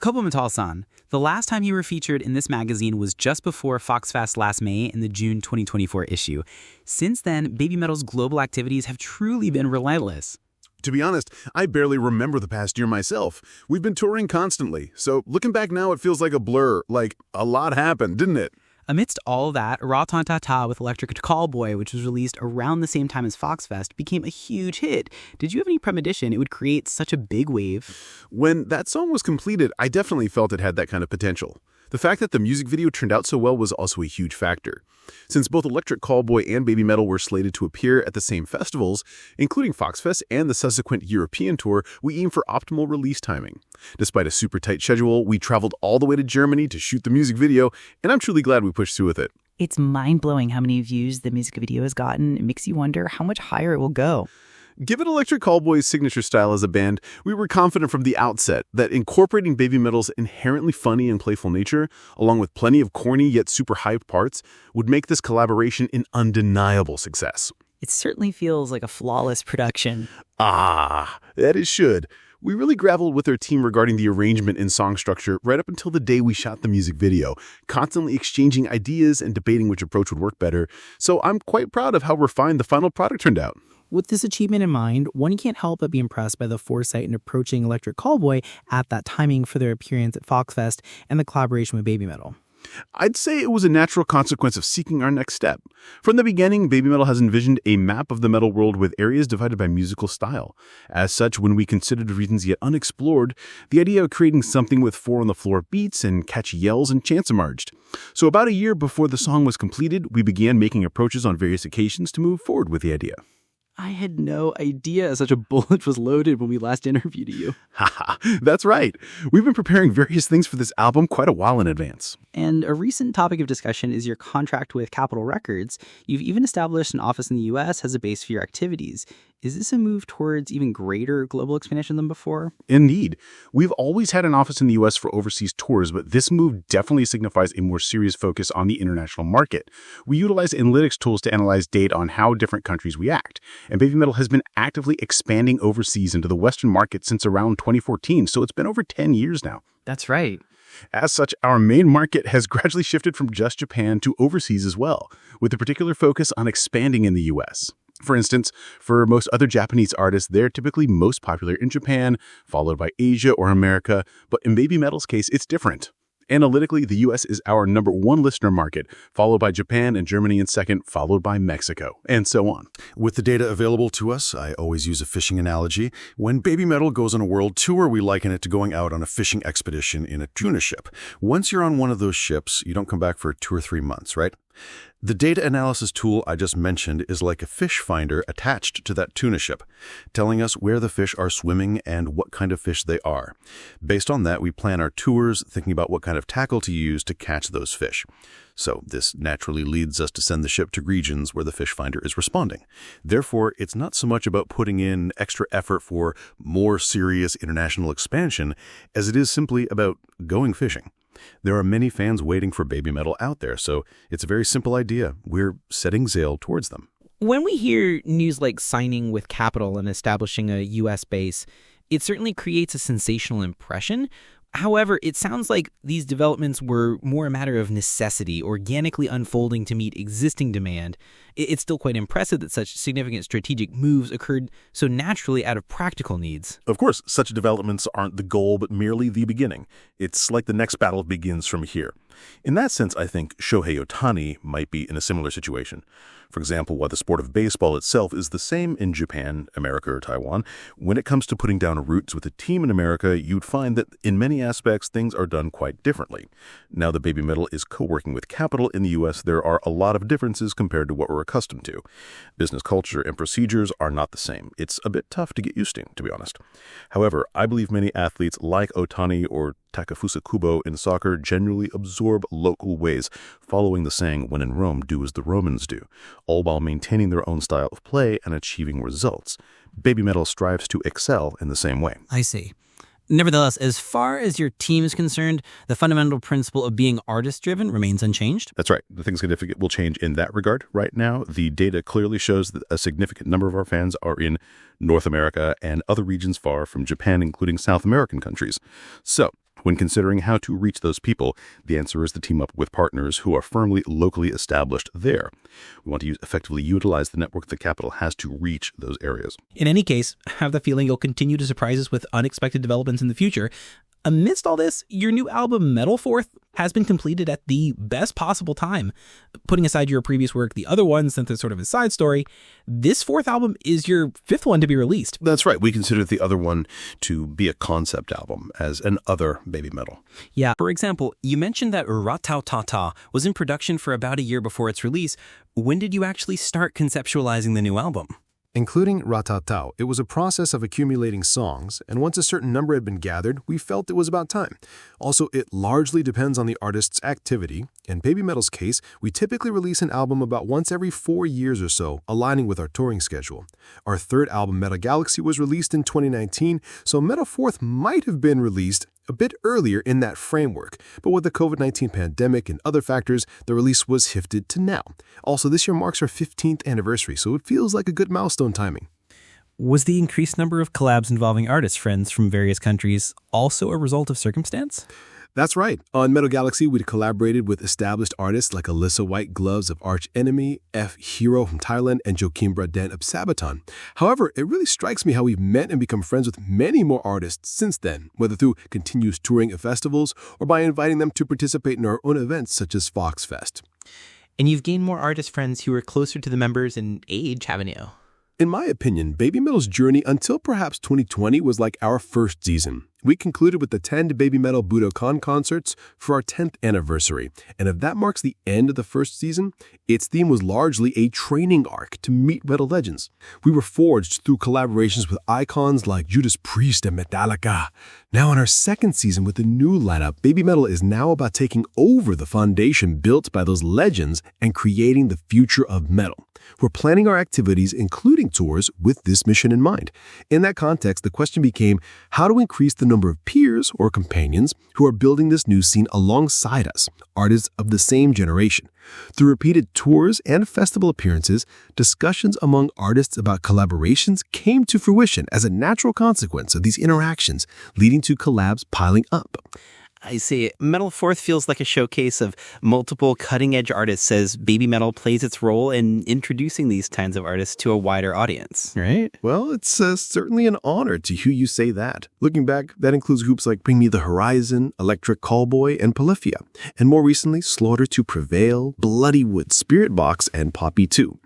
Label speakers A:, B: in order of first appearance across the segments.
A: KOBAMETAL-san, the last time you were featured in this magazine was just before Foxfest last May in the June 2024 issue. Since then, Babymetal's global activities have truly been relentless.
B: To be honest, I barely remember the past year myself. We've been touring constantly, so looking back now, it feels like a blur. Like, a lot happened, didn't it?
A: Amidst all that, Ra Ta Ta Ta with Electric Callboy, which was released around the same time as Foxfest, became a huge hit. Did you have any premonition it would create such a big wave?
B: When that song was completed, I definitely felt it had that kind of potential. The fact that the music video turned out so well was also a huge factor. Since both Electric Callboy and Babymetal were slated to appear at the same festivals, including Foxfest and the subsequent European tour, we aimed for optimal release timing. Despite a super tight schedule, we traveled all the way to Germany to shoot the music video, and I'm truly glad we pushed through with it.
C: It's mind-blowing how many views the music video has gotten. It makes you wonder how much higher it will go.
B: Given Electric Callboy's signature style as a band, we were confident from the outset that incorporating Babymetal's inherently funny and playful nature, along with plenty of corny yet super hyped parts, would make this collaboration an undeniable success.
C: It certainly feels like a flawless production.
B: Ah, that it should. We really grappled with our team regarding the arrangement and song structure right up until the day we shot the music video, constantly exchanging ideas and debating which approach would work better. So I'm quite proud of how refined the final product turned out.
D: With this achievement in mind, one can't help but be impressed by the foresight in approaching Electric Callboy at that timing for their appearance at Foxfest and the collaboration with Babymetal.
B: I'd say it was a natural consequence of seeking our next step. From the beginning, Babymetal has envisioned a map of the metal world with areas divided by musical style. As such, when we considered regions yet unexplored, the idea of creating something with four-on-the-floor beats and catchy yells and chants emerged. So about a year before the song was completed, we began making approaches on various occasions to move forward with the idea.
A: I had no idea such a bullet was loaded when we last interviewed you.
B: Haha, that's right. We've been preparing various things for this album quite a while in advance.
A: And a recent topic of discussion is your contract with Capitol Records. You've even established an office in the U.S. as a base for your activities. Is this a move towards even greater global expansion than before?
B: Indeed. We've always had an office in the U.S. for overseas tours, but this move definitely signifies a more serious focus on the international market. We utilize analytics tools to analyze data on how different countries react, and Babymetal has been actively expanding overseas into the Western market since around 2014, so it's been over 10 years now.
A: That's right.
B: As such, our main market has gradually shifted from just Japan to overseas as well, with a particular focus on expanding in the U.S. For instance, for most other Japanese artists, they're typically most popular in Japan, followed by Asia or America, but in Babymetal's case, it's different. Analytically, the U.S. is our #1 listener market, followed by Japan and Germany in second, followed by Mexico, and so on.
E: With the data available to us, I always use a fishing analogy. When Babymetal goes on a world tour, we liken it to going out on a fishing expedition in a tuna ship. Once you're on one of those ships, you don't come back for 2 or 3 months, right? The data analysis tool I just mentioned is like a fish finder attached to that tuna ship, telling us where the fish are swimming and what kind of fish they are. Based on that, we plan our tours, thinking about what kind of tackle to use to catch those fish. So this naturally leads us to send the ship to regions where the fish finder is responding. Therefore, it's not so much about putting in extra effort for more serious international expansion as it is simply about going fishing. There are many fans waiting for Babymetal out there, so it's a very simple idea. We're setting sail towards them.
D: When we hear news like signing with Capitol and establishing a U.S. base, it certainly creates a sensational impression. However, it sounds like these developments were more a matter of necessity, organically unfolding to meet existing demand. It's still quite impressive that such significant strategic moves occurred so naturally out of practical needs.
F: Of course, such developments aren't the goal, but merely the beginning. It's like the next battle begins from here. In that sense, I think Shohei Ohtani might be in a similar situation. For example, while the sport of baseball itself is the same in Japan, America, or Taiwan, when it comes to putting down roots with a team in America, you'd find that in many aspects, things are done quite differently. Now that Babymetal is co-working with Capitol in the U.S., there are a lot of differences compared to what we're accustomed to. Business culture and procedures are not the same. It's a bit tough to get used to be honest. However, I believe many athletes like Ohtani or Takefusa Kubo in soccer generally absorb local ways, following the saying, when in Rome, do as the Romans do, all while maintaining their own style of play and achieving results. Babymetal strives to excel in the same way.
D: I see. Nevertheless, as far as your team is concerned, the fundamental principle of being artist-driven remains unchanged?
F: That's right. Nothing significant will change in that regard right now. The data clearly shows that a significant number of our fans are in North America and other regions far from Japan, including South American countries. So, When considering how to reach those people, the answer is to team up with partners who are firmly locally established there. We want to effectively utilize the network that Capital has to reach those areas.
G: In any case, I have the feeling you'll continue to surprise us with unexpected developments in the future. Amidst all this, your new album, Metal Fourth, has been completed at the best possible time. Putting aside your previous work, the other ones, since it's sort of a side story, this fourth album is your fifth one to be released.
H: That's right. We consider the other one to be a concept album, as an other Babymetal.
G: Yeah.
I: For example, you mentioned that Ratau Tata was in production for about a year before its release. When did you actually start conceptualizing the new album?
J: Including Ratatau, it was a process of accumulating songs, and once a certain number had been gathered, we felt it was about time. Also, it largely depends on the artist's activity. In Babymetal's case, we typically release an album about once every 4 years or so, aligning with our touring schedule. Our third album, Metal Galaxy, was released in 2019, so Metal Fourth might have been released a bit earlier in that framework, but with the COVID-19 pandemic and other factors, the release was shifted to now. Also, this year marks our 15th anniversary, so it feels like a good milestone timing.
G: Was the increased number of collabs involving artist friends from various countries also a result of circumstance?
J: That's right. On Metal Galaxy, we collaborated with established artists like Alyssa White Gloves of Arch Enemy, F. Hero from Thailand, and Joakim Braden of Sabaton. However, it really strikes me how we've met and become friends with many more artists since then, whether through continuous touring at festivals or by inviting them to participate in our own events such as Foxfest.
I: And you've gained more artist friends who are closer to the members in age, haven't you?
J: In my opinion, Babymetal's journey until perhaps 2020 was like our first season. We concluded with the 10 Babymetal Budokan concerts for our 10th anniversary, and if that marks the end of the first season, its theme was largely a training arc to meet metal legends. We were forged through collaborations with icons like Judas Priest and Metallica. Now in our second season with the new lineup, Babymetal is now about taking over the foundation built by those legends and creating the future of metal. We're planning our activities, including tours, with this mission in mind. In that context, the question became, how to increase the number of peers or companions who are building this new scene alongside us, artists of the same generation. Through repeated tours and festival appearances, discussions among artists about collaborations came to fruition as a natural consequence of these interactions, leading to collabs piling up.
I: I see. Metal Fourth feels like a showcase of multiple cutting-edge artists as Babymetal plays its role in introducing these kinds of artists to a wider audience.
G: Right?
J: Well, it's certainly an honor to hear you say that. Looking back, that includes groups like Bring Me the Horizon, Electric Callboy, and Polyphia, and more recently, Slaughter to Prevail, Bloodywood, Spirit Box, and Poppy 2.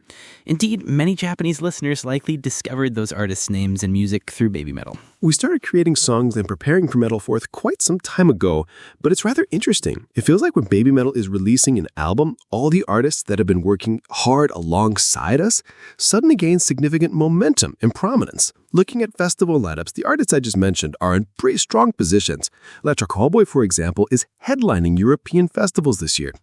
I: Indeed, many Japanese listeners likely discovered those artists' names and music through Babymetal.
J: We started creating songs and preparing for Metal Fourth quite some time ago, but it's rather interesting. It feels like when Babymetal is releasing an album, all the artists that have been working hard alongside us suddenly gain significant momentum and prominence. Looking at festival lineups, the artists I just mentioned are in pretty strong positions. Electric Callboy, for example, is headlining European festivals this year.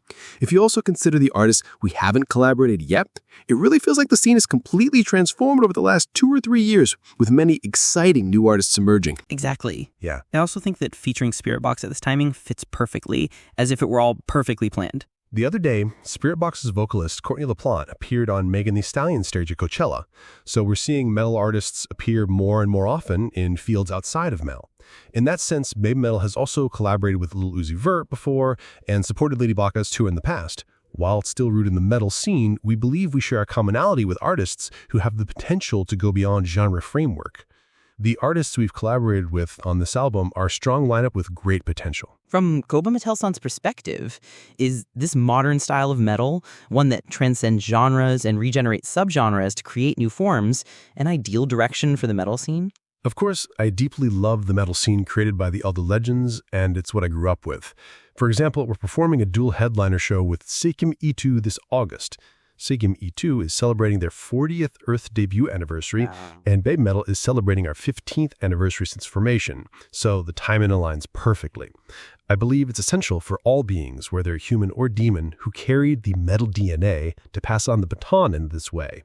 J: If you also consider the artists we haven't collaborated yet, it really feels like the scene is completely transformed over the last 2 or 3 years, with many exciting new artists emerging.
I: Exactly.
J: Yeah.
I: I also think that featuring Spirit Box at this timing fits perfectly, as if it were all perfectly planned.
K: The other day, Spirit Box's vocalist Courtney LaPlante appeared on Megan Thee Stallion stage at Coachella, so we're seeing metal artists appear more and more often in fields outside of metal. In that sense, Babymetal has also collaborated with Lil Uzi Vert before and supported Lady Baka's tour in the past. While it's still rooted in the metal scene, we believe we share a commonality with artists who have the potential to go beyond genre framework. The artists we've collaborated with on this album are a strong lineup with great potential.
I: From KOBAMETAL's perspective, is this modern style of metal, one that transcends genres and regenerates subgenres to create new forms, an ideal direction for the metal scene?
K: Of course, I deeply love the metal scene created by the Elder Legends, and it's what I grew up with. For example, we're performing a dual headliner show with Sekim E2 this August. Sekim E2 is celebrating their 40th Earth debut anniversary, and Babymetal is celebrating our 15th anniversary since formation, so the timing aligns perfectly. I believe it's essential for all beings, whether human or demon, who carried the metal DNA to pass on the baton in this way.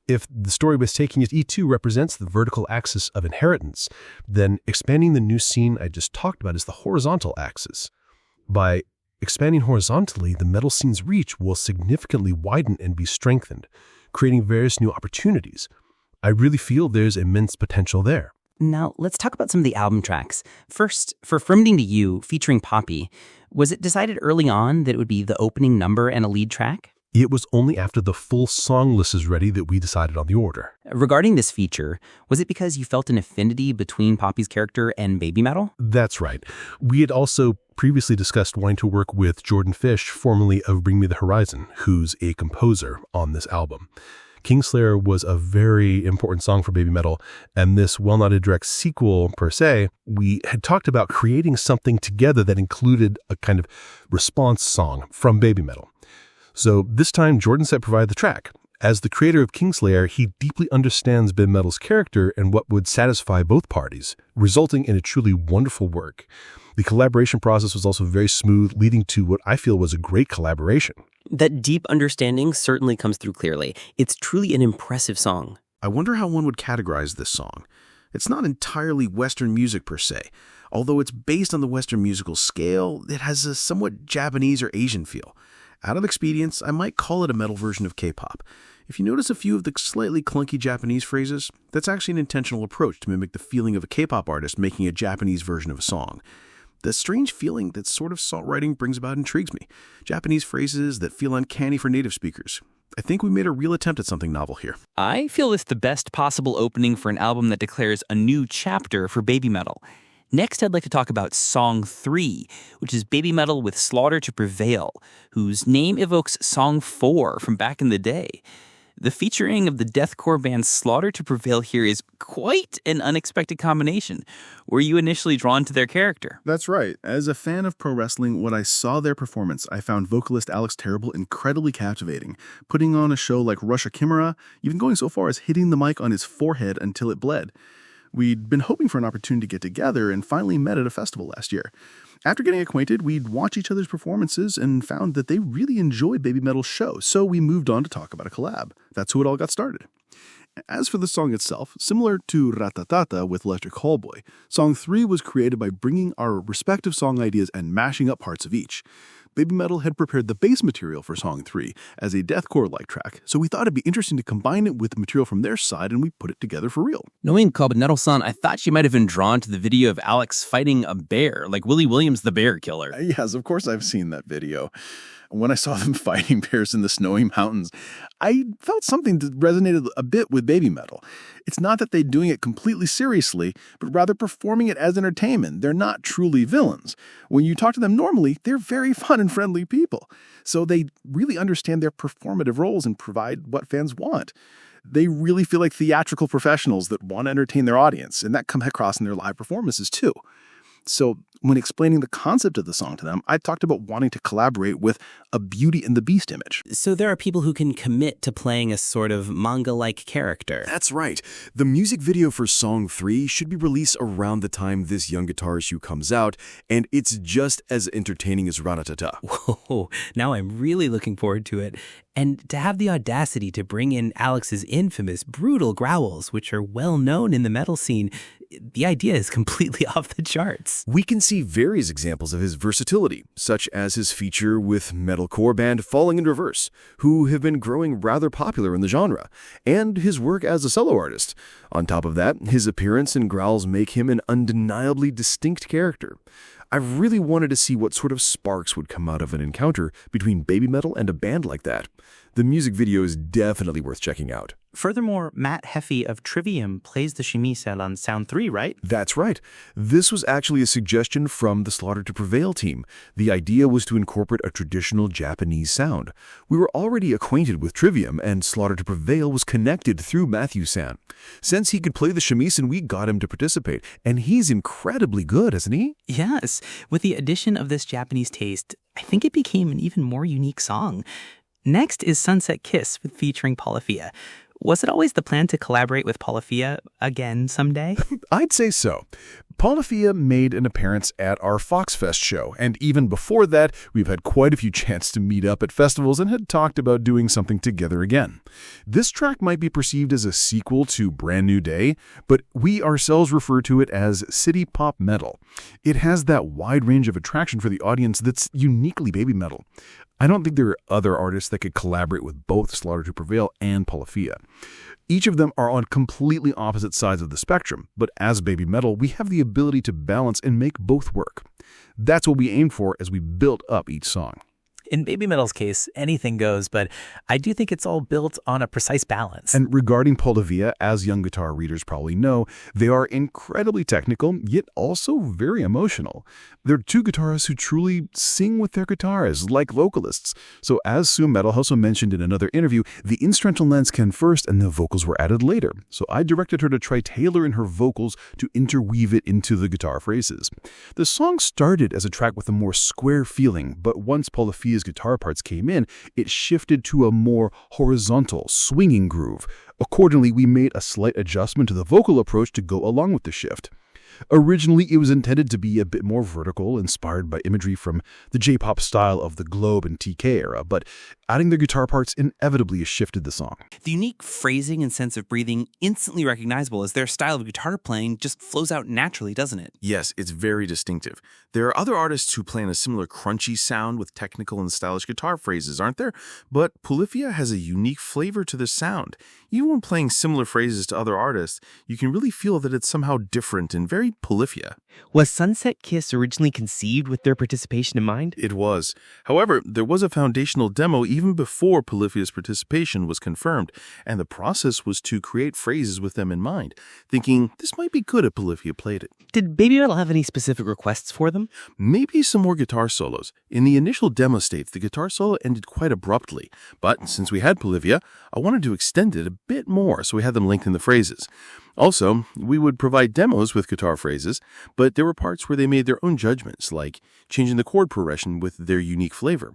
K: If the story was taking as E2 represents the vertical axis of inheritance, then expanding the new scene I just talked about is the horizontal axis. By expanding horizontally, the metal scene's reach will significantly widen and be strengthened, creating various new opportunities. I really feel there's immense potential there.
I: Now, let's talk about some of the album tracks. First, for From Ding to You, featuring Poppy, was it decided early on that it would be the opening number and a lead track?
K: It was only after the full song list is ready that we decided on the order.
I: Regarding this feature, was it because you felt an affinity between Poppy's character and Babymetal?
K: That's right. We had also previously discussed wanting to work with Jordan Fish, formerly of Bring Me the Horizon, who's a composer on this album. Kingslayer was a very important song for Babymetal, and this, while not a direct sequel per se, we had talked about creating something together that included a kind of response song from Babymetal. So this time, Jordan said provide the track. As the creator of Kingslayer, he deeply understands Babymetal's character and what would satisfy both parties, resulting in a truly wonderful work. The collaboration process was also very smooth, leading to what I feel was a great collaboration.
I: That deep understanding certainly comes through clearly. It's truly an impressive song.
E: I wonder how one would categorize this song. It's not entirely Western music per se. Although it's based on the Western musical scale, it has a somewhat Japanese or Asian feel. Out of expedience, I might call it a metal version of K-pop. If you notice a few of the slightly clunky Japanese phrases, that's actually an intentional approach to mimic the feeling of a K-pop artist making a Japanese version of a song. The strange feeling that sort of songwriting brings about intrigues me. Japanese phrases that feel uncanny for native speakers. I think we made a real attempt at something novel here.
A: I feel this the best possible opening for an album that declares a new chapter for Babymetal. Next, I'd like to talk about Song 3, which is Babymetal with Slaughter to Prevail, whose name evokes Song 4 from back in the day. The featuring of the deathcore band Slaughter to Prevail here is quite an unexpected combination. Were you initially drawn to their character?
F: That's right. As a fan of pro wrestling, when I saw their performance, I found vocalist Alex Terrible incredibly captivating, putting on a show like Russia Kimura, even going so far as hitting the mic on his forehead until it bled. We'd been hoping for an opportunity to get together and finally met at a festival last year. After getting acquainted, we'd watch each other's performances and found that they really enjoyed Babymetal's show, so we moved on to talk about a collab. That's how it all got started. As for the song itself, similar to Ratatata with Electric Callboy, Song 3 was created by bringing our respective song ideas and mashing up parts of each. Babymetal had prepared the base material for Song 3 as a deathcore-like track, so we thought it'd be interesting to combine it with the material from their side, and we put it together for real.
L: Knowing Kobametal-san, I thought she might have been drawn to the video of Alex fighting a bear, like Willie Williams the Bear Killer.
F: Yes, of course I've seen that video. When I saw them fighting bears in the snowy mountains, I felt something that resonated a bit with Babymetal. It's not that they're doing it completely seriously, but rather performing it as entertainment. They're not truly villains. When you talk to them normally, they're very fun and friendly people. So they really understand their performative roles and provide what fans want. They really feel like theatrical professionals that want to entertain their audience, and that comes across in their live performances too. So when explaining the concept of the song to them, I talked about wanting to collaborate with a Beauty and the Beast image.
I: So there are people who can commit to playing a sort of manga-like character.
M: That's right. The music video for Song 3 should be released around the time this Young Guitar issue comes out, and it's just as entertaining as Ratatata.
I: Whoa, now I'm really looking forward to it. And to have the audacity to bring in Alex's infamous brutal growls, which are well known in the metal scene, the idea is completely off the charts.
M: We can see various examples of his versatility, such as his feature with metalcore band Falling in Reverse, who have been growing rather popular in the genre, and his work as a solo artist. On top of that, his appearance and growls make him an undeniably distinct character. I really wanted to see what sort of sparks would come out of an encounter between Babymetal and a band like that. The music video is definitely worth checking out.
N: Furthermore, Matt Heffy of Trivium plays the chemisel on Sound 3, right?
M: That's right. This was actually a suggestion from the Slaughter to Prevail team. The idea was to incorporate a traditional Japanese sound. We were already acquainted with Trivium, and Slaughter to Prevail was connected through Matthew-san. Since he could play the shamisen, we got him to participate, and he's incredibly good, isn't he?
C: Yes. With the addition of this Japanese taste, I think it became an even more unique song. Next is Sunset Kiss featuring Polyphia. Was it always the plan to collaborate with Polyphia again someday?
B: I'd say so. Polyphia made an appearance at our Foxfest show, and even before that, we've had quite a few chances to meet up at festivals and had talked about doing something together again. This track might be perceived as a sequel to Brand New Day, but we ourselves refer to it as city pop metal. It has that wide range of attraction for the audience that's uniquely Babymetal.
F: I don't think there are other artists that could collaborate with both Slaughter to Prevail and Polyphia. Each of them are on completely opposite sides of the spectrum, but as Babymetal, we have the ability to balance and make both work. That's what we aimed for as we built up each song.
N: In Babymetal's case, anything goes, but I do think it's all built on a precise balance.
F: And regarding Polyphia, as young guitar readers probably know, they are incredibly technical, yet also very emotional. They're two guitarists who truly sing with their guitars, like vocalists. So as Sue Metal also mentioned in another interview, the instrumental lens came first and the vocals were added later. So I directed her to try tailoring her vocals to interweave it into the guitar phrases. The song started as a track with a more square feeling, but once Polyphia's guitar parts came in, it shifted to a more horizontal, swinging groove. Accordingly, we made a slight adjustment to the vocal approach to go along with the shift. Originally, it was intended to be a bit more vertical, inspired by imagery from the J-pop style of the Globe and TK era, but adding their guitar parts inevitably shifted the song.
A: The unique phrasing and sense of breathing, instantly recognizable as their style of guitar playing, just flows out naturally, doesn't it?
M: Yes, it's very distinctive. There are other artists who play in a similar crunchy sound with technical and stylish guitar phrases, aren't there? But Polyphia has a unique flavor to the sound. Even when playing similar phrases to other artists, you can really feel that it's somehow different and very Polyphia.
O: Was Sunset Kiss originally conceived with their participation in mind?
M: It was. However, there was a foundational demo even before Polyphia's participation was confirmed, and the process was to create phrases with them in mind, thinking this might be good if Polyphia played it.
O: Did Babymetal have any specific requests for them?
M: Maybe some more guitar solos. In the initial demo states, the guitar solo ended quite abruptly, but since we had Polyphia, I wanted to extend it a bit more, so we had them linked in the phrases. Also, we would provide demos with guitar phrases, but there were parts where they made their own judgments, like changing the chord progression with their unique flavor.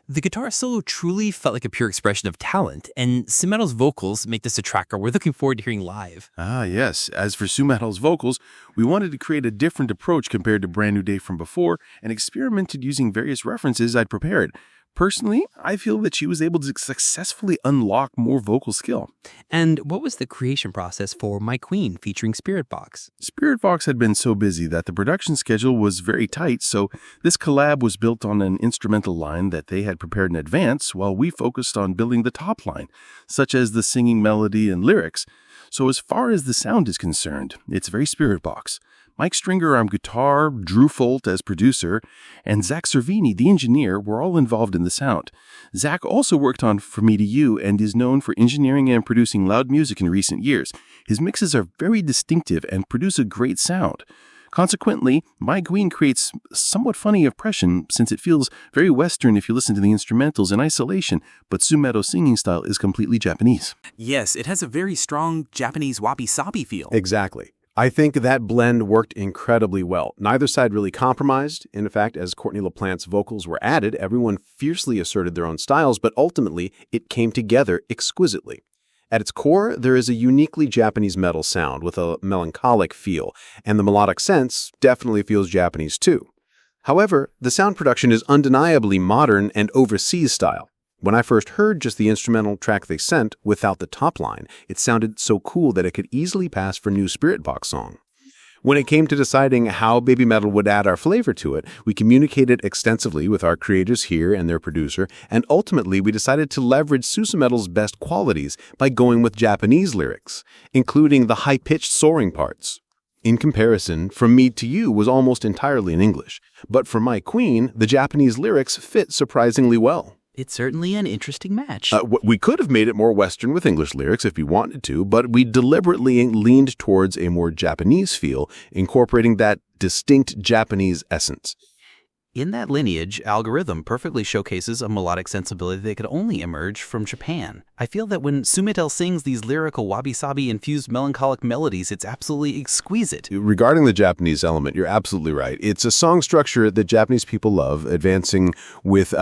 L: The guitar solo truly felt like a pure expression of talent, and Sue Metal's vocals make this a track we're looking forward to hearing live.
M: Ah, yes. As for Sue Metal's vocals, we wanted to create a different approach compared to Brand New Day from before, and experimented using various references I'd prepared. Personally, I feel that she was able to successfully unlock more vocal skill.
L: And what was the creation process for My Queen featuring Spiritbox?
M: Spiritbox had been so busy that the production schedule was very tight, so this collab was built on an instrumental line that they had prepared in advance while we focused on building the top line, such as the singing melody and lyrics. So as far as the sound is concerned, it's very Spiritbox. Mike Stringer on guitar, Drew Folt as producer, and Zach Cervini, the engineer, were all involved in the sound. Zach also worked on For Me to You and is known for engineering and producing loud music in recent years. His mixes are very distinctive and produce a great sound. Consequently, My Queen creates a somewhat funny impression since it feels very Western if you listen to the instrumentals in isolation, but Sue Meto's singing style is completely Japanese.
A: Yes, it has a very strong Japanese wabi-sabi feel.
J: Exactly. I think that blend worked incredibly well. Neither side really compromised. In fact, as Courtney LaPlante's vocals were added, everyone fiercely asserted their own styles, but ultimately it came together exquisitely. At its core, there is a uniquely Japanese metal sound with a melancholic feel, and the melodic sense definitely feels Japanese too. However, the sound production is undeniably modern and overseas style. When I first heard just the instrumental track they sent without the top line, it sounded so cool that it could easily pass for new Spiritbox song. When it came to deciding how Babymetal would add our flavor to it, we communicated extensively with our creators here and their producer, and ultimately we decided to leverage Sue Metal's best qualities by going with Japanese lyrics, including the high-pitched soaring parts. In comparison, From Me to You was almost entirely in English, but for My Queen, the Japanese lyrics fit surprisingly well.
A: It's certainly an interesting match.
J: We could have made it more Western with English lyrics if we wanted to, but we deliberately leaned towards a more Japanese feel, incorporating that distinct Japanese essence.
A: In that lineage, Algorithm perfectly showcases a melodic sensibility that could only emerge from Japan. I feel that when Sue Metal sings these lyrical wabi-sabi-infused melancholic melodies, it's absolutely exquisite.
J: Regarding the Japanese element, you're absolutely right. It's a song structure that Japanese people love, advancing with,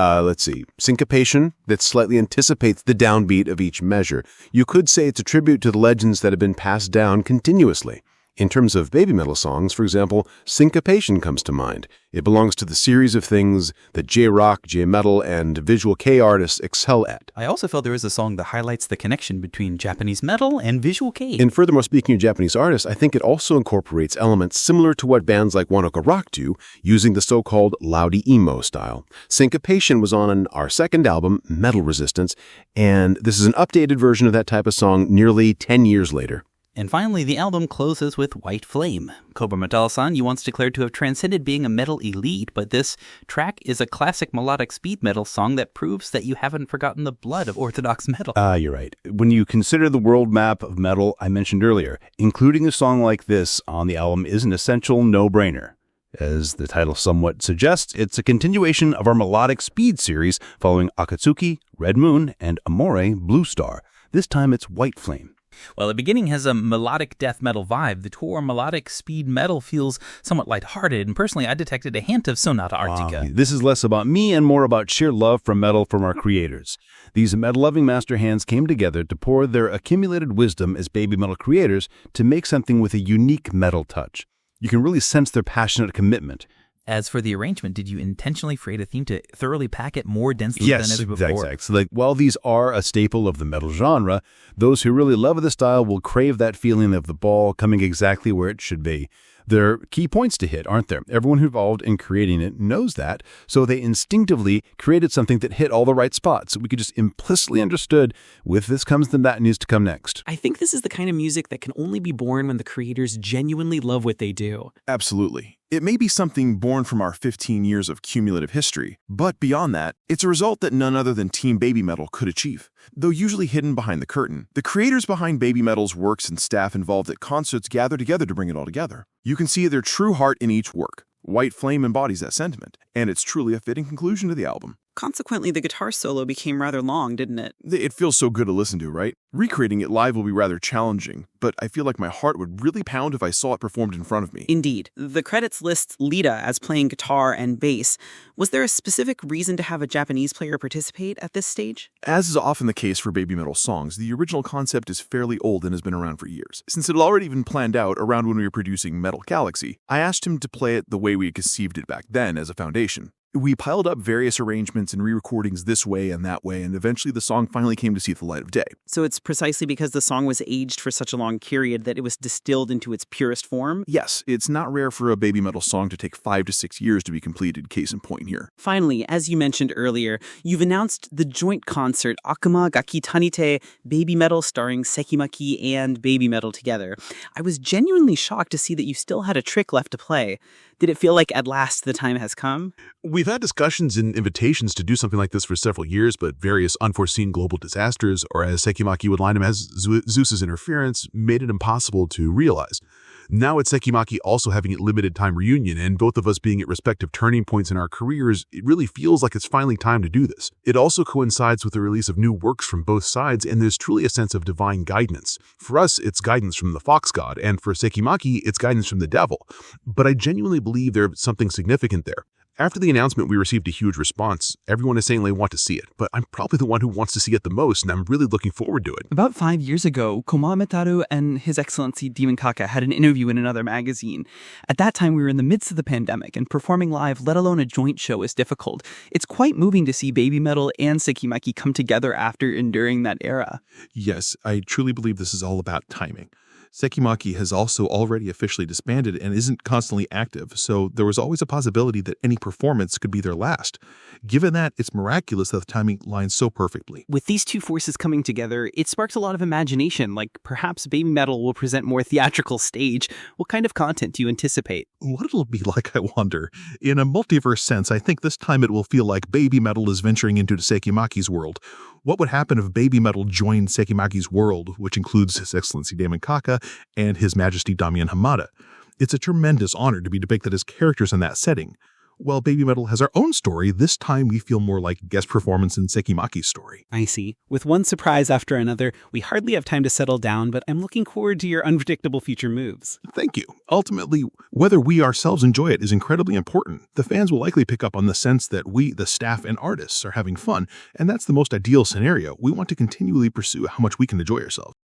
J: syncopation that slightly anticipates the downbeat of each measure. You could say it's a tribute to the legends that have been passed down continuously.
B: In terms of Babymetal songs, for example, Syncopation comes to mind. It belongs to the series of things that J-Rock, J-Metal, and Visual K artists excel at.
A: I also felt there was a song that highlights the connection between Japanese metal and Visual K.
B: And furthermore, speaking of Japanese artists, I think it also incorporates elements similar to what bands like Wanaka Rock do, using the so-called loudy emo style. Syncopation was on our second album, Metal Resistance, and this is an updated version of that type of song nearly 10 years later.
A: And finally, the album closes with White Flame. KOBAMETAL-san, you once declared to have transcended being a metal elite, but this track is a classic melodic speed metal song that proves that you haven't forgotten the blood of orthodox metal.
P: You're right. When you consider the world map of metal I mentioned earlier, including a song like this on the album is an essential no-brainer. As the title somewhat suggests, it's a continuation of our melodic speed series following Akatsuki, Red Moon, and Amore, Blue Star. This time it's White Flame.
A: While the beginning has a melodic death metal vibe, the tour melodic speed metal feels somewhat lighthearted, and personally I detected a hint of Sonata Arctica.
P: This is less about me and more about sheer love for metal from our creators. These metal-loving master hands came together to pour their accumulated wisdom as Babymetal creators to make something with a unique metal touch. You can really sense their passionate commitment.
A: As for the arrangement, did you intentionally create a theme to thoroughly pack it more densely than ever before?
P: Yes, exactly. So, while these are a staple of the metal genre, those who really love the style will crave that feeling of the ball coming exactly where it should be. There are key points to hit, aren't there? Everyone involved in creating it knows that, so they instinctively created something that hit all the right spots. We could just implicitly understood, with this comes then that needs to come next.
C: I think this is the kind of music that can only be born when the creators genuinely love what they do.
M: Absolutely. It may be something born from our 15 years of cumulative history, but beyond that, it's a result that none other than Team Babymetal could achieve. Though usually hidden behind the curtain, the creators behind Babymetal's works and staff involved at concerts gather together to bring it all together. You can see their true heart in each work. White Flame embodies that sentiment, and it's truly a fitting conclusion to the album.
C: Consequently, the guitar solo became rather long, didn't it?
M: It feels so good to listen to, right? Recreating it live will be rather challenging, but I feel like my heart would really pound if I saw it performed in front of me.
C: Indeed. The credits list Lita as playing guitar and bass. Was there a specific reason to have a Japanese player participate at this stage?
M: As is often the case for Babymetal songs, the original concept is fairly old and has been around for years. Since it had already been planned out around when we were producing Metal Galaxy, I asked him to play it the way we conceived it back then as a foundation. We piled up various arrangements and re-recordings this way and that way, and eventually the song finally came to see the light of day.
C: So it's precisely because the song was aged for such a long period that it was distilled into its purest form?
M: Yes, it's not rare for a Babymetal song to take 5 to 6 years to be completed, case in point here.
C: Finally, as you mentioned earlier, you've announced the joint concert Akuma Gaki Tanite Babymetal starring Sekimaki and Babymetal together. I was genuinely shocked to see that you still had a trick left to play. Did it feel like at last the time has come?
B: We've had discussions and invitations to do something like this for several years, but various unforeseen global disasters, or as Sekimaki would line them as Zeus's interference, made it impossible to realize. Now with Sekimaki also having a limited time reunion and both of us being at respective turning points in our careers, it really feels like it's finally time to do this. It also coincides with the release of new works from both sides, and there's truly a sense of divine guidance. For us, it's guidance from the fox god, and for Sekimaki, it's guidance from the devil. But I genuinely believe there's something significant there. After the announcement, we received a huge response. Everyone is saying they want to see it, but I'm probably the one who wants to see it the most, and I'm really looking forward to it.
Q: About 5 years ago, KOBAMETAL and His Excellency Demon Kaka had an interview in another magazine. At that time, we were in the midst of the pandemic, and performing live, let alone a joint show, is difficult. It's quite moving to see Babymetal and Sekimaki come together after enduring that era.
F: Yes, I truly believe this is all about timing. Sekimaki has also already officially disbanded and isn't constantly active, so there was always a possibility that any performance could be their last. Given that, it's miraculous that the timing lines so perfectly.
C: With these two forces coming together, it sparks a lot of imagination, like perhaps Babymetal will present more theatrical stage. What kind of content do you anticipate?
F: What it'll be like, I wonder. In a multiverse sense, I think this time it will feel like Babymetal is venturing into Sekimaki's world. What would happen if Babymetal joined Sekimaki's world, which includes His Excellency Damon Kaka and His Majesty Damian Hamada? It's a tremendous honor to be depicted as characters in that setting. While Babymetal has our own story, this time we feel more like guest performance in Sekimaki's story.
C: I see. With one surprise after another, we hardly have time to settle down, but I'm looking forward to your unpredictable future moves.
F: Thank you. Ultimately, whether we ourselves enjoy it is incredibly important. The fans will likely pick up on the sense that we, the staff and artists, are having fun, and that's the most ideal scenario. We want to continually pursue how much we can enjoy ourselves.